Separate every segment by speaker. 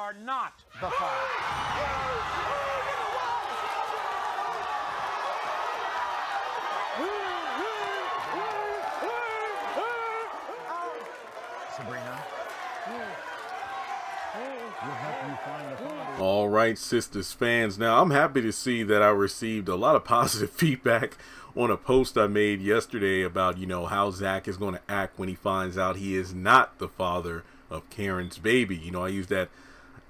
Speaker 1: are not the father. Sabrina. We'll help you find the father.
Speaker 2: All right, Sistas fans. Now, I'm happy to see that I received a lot of positive feedback on a post I made yesterday about, how Zach is going to act when he finds out he is not the father of Karen's baby. I used that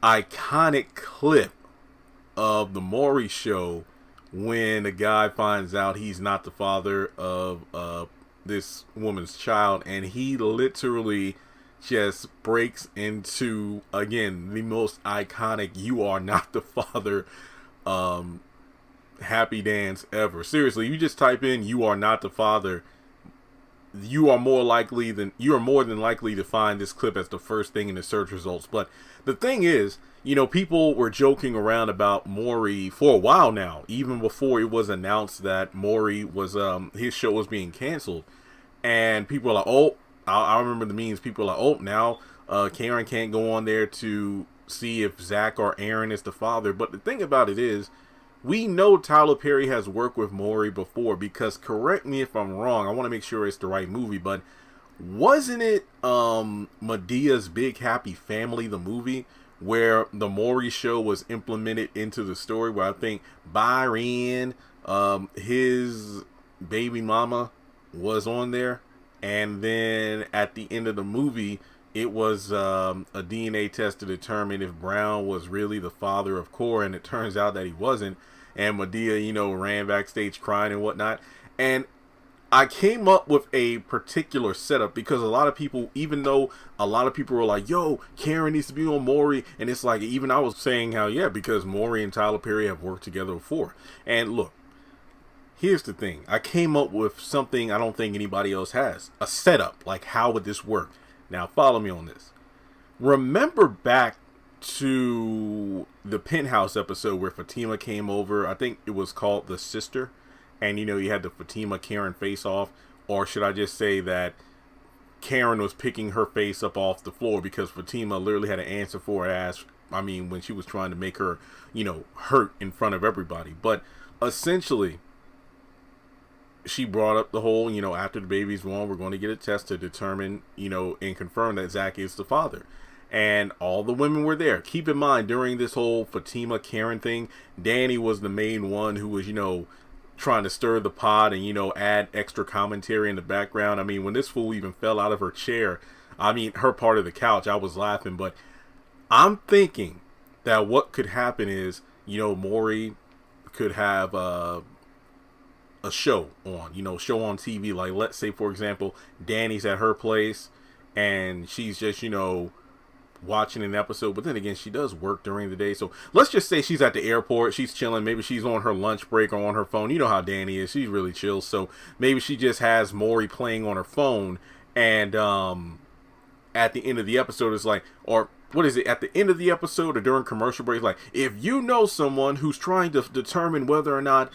Speaker 2: iconic clip of the Maury show when a guy finds out he's not the father of this woman's child, and he literally just breaks into, again, the most iconic "you are not the father" happy dance ever. Seriously, you just type in "you are not the father," you are more than likely to find this clip as the first thing in the search results. But the thing is, people were joking around about Maury for a while now, even before it was announced that Maury was his show was being canceled, and people are like, oh, I remember the memes. People are like, oh, now Karen can't go on there to see if Zach or Aaron is the father. But the thing about it is, we know Tyler Perry has worked with Maury before, because, correct me if I'm wrong, I want to make sure it's the right movie, but wasn't it Medea's Big Happy Family, the movie, where the Maury show was implemented into the story, where I think Byron, his baby mama, was on there? And then at the end of the movie, it was a DNA test to determine if Brown was really the father of Cora, and it turns out that he wasn't. And Medea, ran backstage crying and whatnot. And I came up with a particular setup because a lot of people, even though a lot of people were like, yo, Karen needs to be on Maury, and it's like, even I was saying how, yeah, because Maury and Tyler Perry have worked together before. And look, here's the thing. I came up with something I don't think anybody else has. A setup. Like, how would this work? Now, follow me on this. Remember back to the Penthouse episode where Fatima came over? I think it was called The Sister. And, you had the Fatima Karen face off. Or should I just say that Karen was picking her face up off the floor because Fatima literally had an answer for her ass. I mean, when she was trying to make her, hurt in front of everybody. But essentially, she brought up the whole, after the baby's born, we're going to get a test to determine, and confirm that Zach is the father. And all the women were there. Keep in mind, during this whole Fatima Karen thing, Danny was the main one who was, trying to stir the pot and, add extra commentary in the background. I mean, when this fool even fell out of her chair, her part of the couch, I was laughing. But I'm thinking that what could happen is, Maury could have a show on, show on TV. Like, let's say, for example, Danny's at her place and she's just, watching an episode, but then again, she does work during the day. So let's just say she's at the airport, she's chilling, maybe she's on her lunch break or on her phone. You know how Danny is, she's really chill. So maybe she just has Maury playing on her phone, and at the end of the episode, it's like, or what is it, at the end of the episode or during commercial breaks, like, if you know someone who's trying to determine whether or not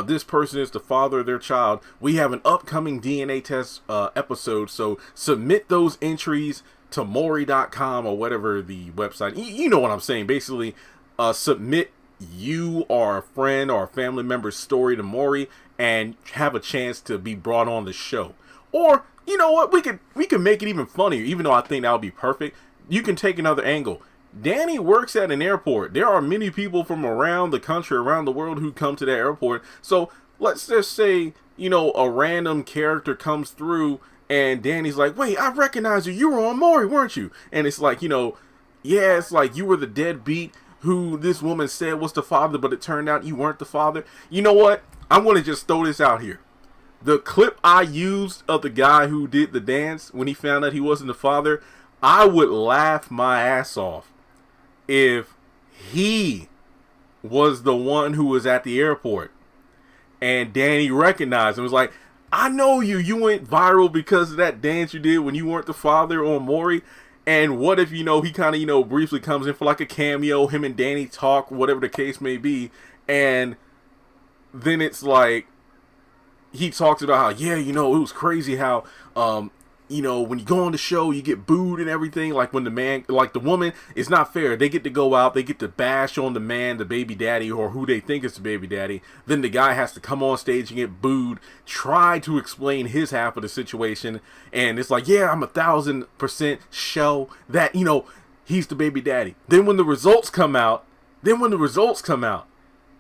Speaker 2: this person is the father of their child, we have an upcoming DNA test episode, so submit those entries to Maury.com or whatever the website, you know what I'm saying. Basically, submit you or a friend or a family member's story to Maury and have a chance to be brought on the show. Or, you know what, we can make it even funnier, even though I think that would be perfect. You can take another angle. Danny works at an airport. There are many people from around the country, around the world, who come to that airport. So let's just say, a random character comes through and Danny's like, wait, I recognize you. You were on Maury, weren't you? And it's like, yeah, it's like you were the deadbeat who this woman said was the father, but it turned out you weren't the father. You know what? I'm going to just throw this out here. The clip I used of the guy who did the dance when he found out he wasn't the father, I would laugh my ass off if he was the one who was at the airport and Danny recognized him. It was like, I know you. You went viral because of that dance you did when you weren't the father on Maury. And what if, he kind of, briefly comes in for like a cameo, him and Danny talk, whatever the case may be. And then it's like, he talks about how, yeah, it was crazy how you know, when you go on the show, you get booed and everything. Like when the woman, it's not fair. They get to go out, they get to bash on the man, the baby daddy, or who they think is the baby daddy. Then the guy has to come on stage and get booed, try to explain his half of the situation. And it's like, yeah, I'm 1,000% show that, you know, he's the baby daddy. Then when the results come out,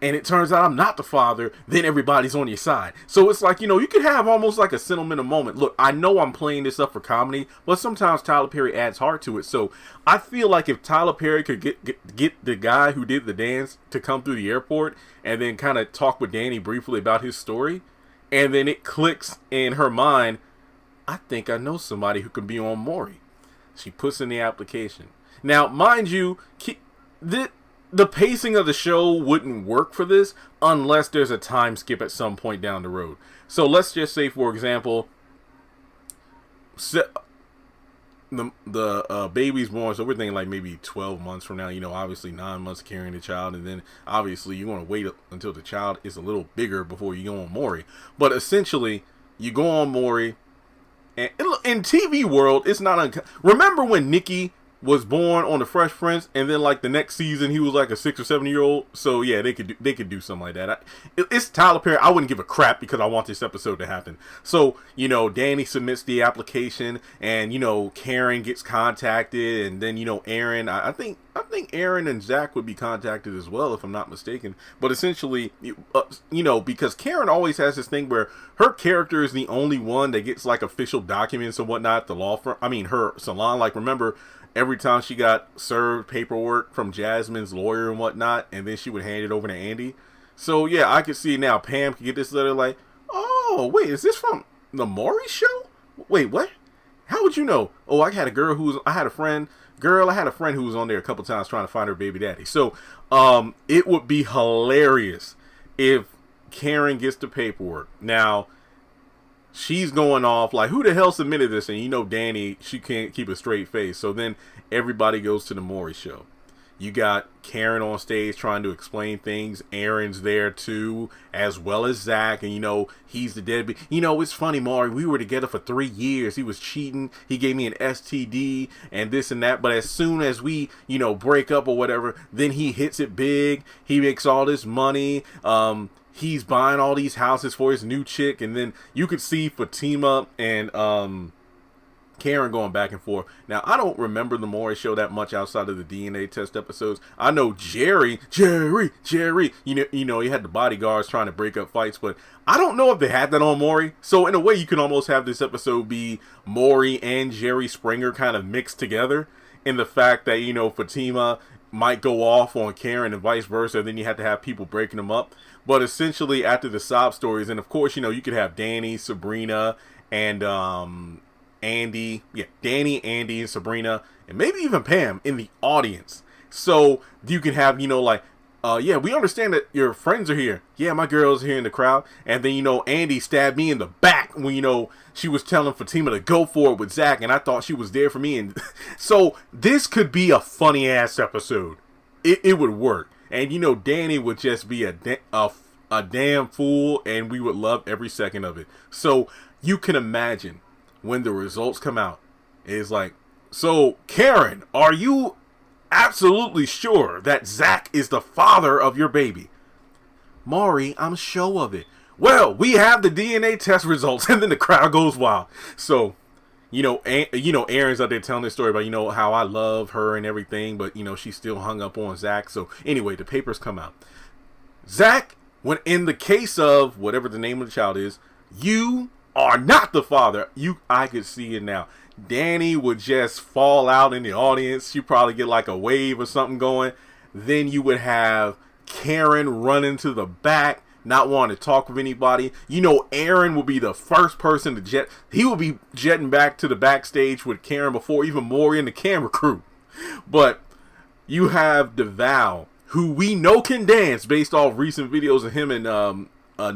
Speaker 2: and it turns out I'm not the father, then everybody's on your side. So it's like, you know, you could have almost like a sentimental moment. Look, I know I'm playing this up for comedy, but sometimes Tyler Perry adds heart to it. So I feel like if Tyler Perry could get the guy who did the dance to come through the airport and then kind of talk with Danny briefly about his story, and then it clicks in her mind, I think I know somebody who can be on Maury. She puts in the application. Now, mind you, the pacing of the show wouldn't work for this unless there's a time skip at some point down the road. So let's just say, for example, the baby's born, so we're thinking like maybe 12 months from now, you know, obviously 9 months carrying the child, and then obviously you want to wait until the child is a little bigger before you go on Maury. But essentially, you go on Maury, and in TV world, it's not remember when Nikki was born on the Fresh Prince, and then like the next season he was like a 6 or 7 year old. So yeah, they could do something like that. It's Tyler Perry. I wouldn't give a crap because I want this episode to happen. So, you know, Danny submits the application, and you know, Karen gets contacted, and then, you know, Aaron. I think Aaron and Zach would be contacted as well, if I'm not mistaken. But essentially, you know, because Karen always has this thing where her character is the only one that gets like official documents and whatnot. The law firm, her salon. Like, remember, every time she got served paperwork from Jasmine's lawyer and whatnot, and then she would hand it over to Andy. So yeah, I can see now Pam can get this letter like, oh wait, is this from the Maury show? Wait, what? How would you know? Oh, I had a friend who was on there a couple times trying to find her baby daddy. So it would be hilarious if Karen gets the paperwork. Now, she's going off like, who the hell submitted this? And you know, Danny, she can't keep a straight face. So then everybody goes to the Maury show. You got Karen on stage trying to explain things. Aaron's there too, as well as Zach. And you know, he's the deadbeat. You know, it's funny, Maury, we were together for 3 years. He was cheating. He gave me an STD and this and that. But as soon as we, you know, break up or whatever, then he hits it big. He makes all this money. He's buying all these houses for his new chick. And then you could see Fatima and Karen going back and forth. Now, I don't remember the Maury show that much outside of the DNA test episodes. I know Jerry, you know, he had the bodyguards trying to break up fights, but I don't know if they had that on Maury. So in a way, you can almost have this episode be Maury and Jerry Springer kind of mixed together, in the fact that, you know, Fatima might go off on Karen and vice versa. Then you have to have people breaking them up. But essentially, after the sob stories, and of course, you know, you could have Danny, Sabrina, and Andy, Danny, Andy, and Sabrina, and maybe even Pam in the audience. So you can have, you know, like, we understand that your friends are here. Yeah, my girl's here in the crowd. And then, you know, Andy stabbed me in the back when, you know, she was telling Fatima to go for it with Zach, and I thought she was there for me. And so this could be a funny ass episode. It would work. And, you know, Danny would just be a damn fool, and we would love every second of it. So you can imagine when the results come out, it's like, so Karen, are you absolutely sure that Zach is the father of your baby? Maury, I'm sure of it. Well, we have the DNA test results, and then the crowd goes wild. So, you know, Aaron's out there telling this story about, you know, how I love her and everything, but, you know, she's still hung up on Zach. So anyway, the papers come out. Zach, when in the case of whatever the name of the child is, you are not the father. I could see it now. Danny would just fall out in the audience. She'd probably get like a wave or something going. Then you would have Karen run into the back, not wanting to talk with anybody. You know, Aaron will be the first person to jet. He will be jetting back to the backstage with Karen before even Maury and the camera crew. But you have DeVal, who we know can dance based off recent videos of him and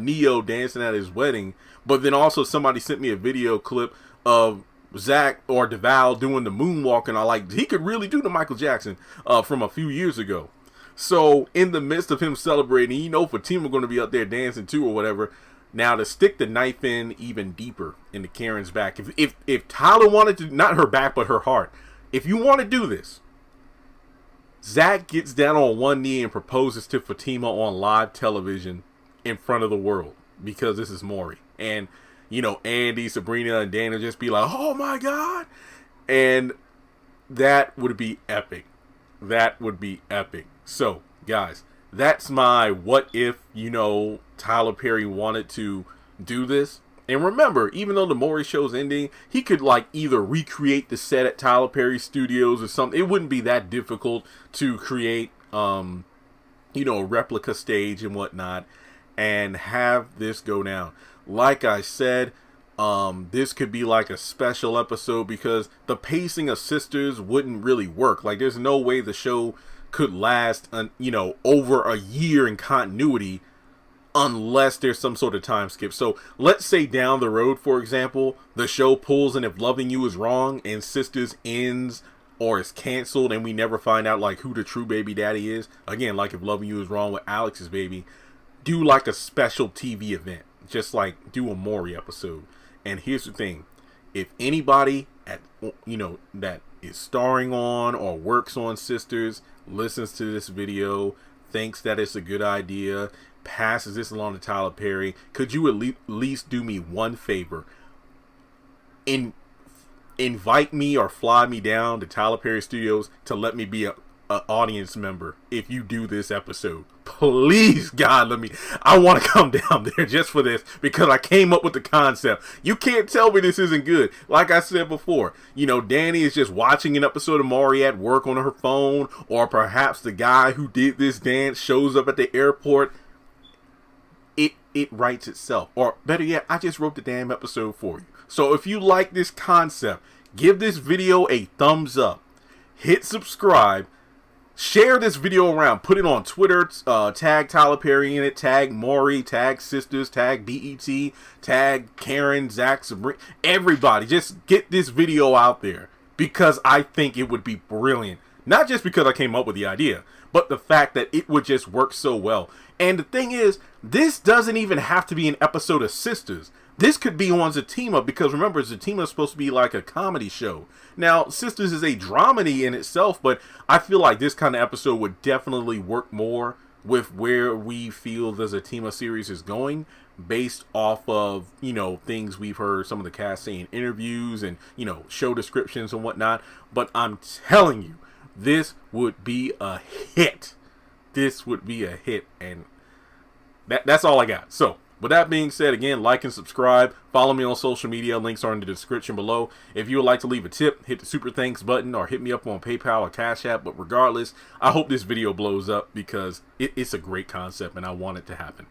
Speaker 2: Neo dancing at his wedding. But then also somebody sent me a video clip of Zach or DeVal doing the moonwalk, and I like, he could really do the Michael Jackson from a few years ago. So in the midst of him celebrating, you know, Fatima going to be up there dancing too or whatever. Now, to stick the knife in even deeper into Karen's back, if Tyler wanted to, not her back, but her heart, if you want to do this, Zach gets down on one knee and proposes to Fatima on live television in front of the world, because this is Maury. And, you know, Andy, Sabrina, and Dana just be like, oh my God. And that would be epic. That would be epic. So, guys, that's my what if, you know, Tyler Perry wanted to do this. And remember, even though the Maury show's ending, he could like either recreate the set at Tyler Perry Studios or something. It wouldn't be that difficult to create, you know, a replica stage and whatnot and have this go down. Like I said, this could be like a special episode because the pacing of Sisters wouldn't really work. Like, there's no way the show could last, you know, over a year in continuity unless there's some sort of time skip. So let's say down the road, for example, the show pulls and If Loving You Is Wrong and Sisters ends or is canceled and we never find out like who the true baby daddy is. Again, like If Loving You Is Wrong with Alex's baby, do like a special TV event, just like do a Maury episode. And here's the thing, if anybody at, you know, that is starring on or works on Sisters listens to this video, thinks that it's a good idea, passes this along to Tyler Perry, could you at least do me one favor? Invite me or fly me down to Tyler Perry Studios to let me be a audience member if you do this episode. Please, God, I want to come down there just for this because I came up with the concept. You can't tell me this isn't good. Like I said before, you know, Danny is just watching an episode of Maury at work on her phone, or perhaps the guy who did this dance shows up at the airport. It writes itself. Or better yet, I just wrote the damn episode for you. So if you like this concept, give this video a thumbs up, hit subscribe, share this video around, put it on Twitter, tag Tyler Perry in it, tag Maury, tag Sisters, tag BET, tag Karen, Zach, Sabrina, everybody. Just get this video out there because I think it would be brilliant. Not just because I came up with the idea, but the fact that it would just work so well. And the thing is, this doesn't even have to be an episode of Sisters. This could be on Zatima, because remember, Zatima is supposed to be like a comedy show. Now, Sisters is a dramedy in itself, but I feel like this kind of episode would definitely work more with where we feel the Zatima series is going, based off of, you know, things we've heard some of the cast say in interviews and, you know, show descriptions and whatnot. But I'm telling you, this would be a hit. This would be a hit, and that's all I got. So, with that being said, again, like and subscribe. Follow me on social media. Links are in the description below. If you would like to leave a tip, hit the super thanks button or hit me up on PayPal or Cash App. But regardless, I hope this video blows up because it's a great concept and I want it to happen.